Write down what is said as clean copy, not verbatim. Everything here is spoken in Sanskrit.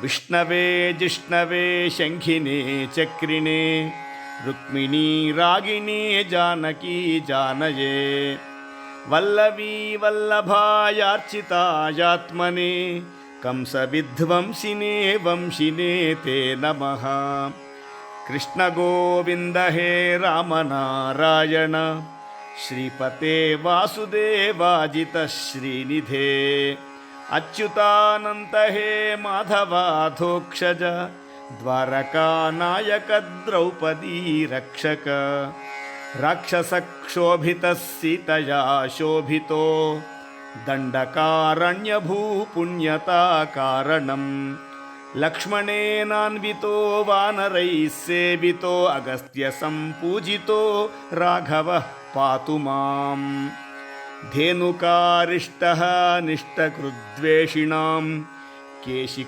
विष्णवे जिष्णवे शङ्खिने चक्रिणे रुक्मिणी रागिणी जानकी जानये वल्लवी वल्लभायार्चितायात्मने कंसविध्वंसिने वंशिने ते नमः। कृष्ण गोविन्द हे राम नारायण श्रीपते वासुदेवाजित श्रीनिधे अच्युतानन्त हे माधवाधोक्षज द्वारकानायक द्रौपदी रक्षक राक्षसक्षोभितः सीतया शोभितो दण्डकारण्यभूपुण्यताकारणं लक्ष्मणेनान्वितो वानरैः सेवितो अगस्त्यसम्पूजितो राघवः पातु माम्। धेनुकारिष्टः निष्टकृद्वेषिणां केशि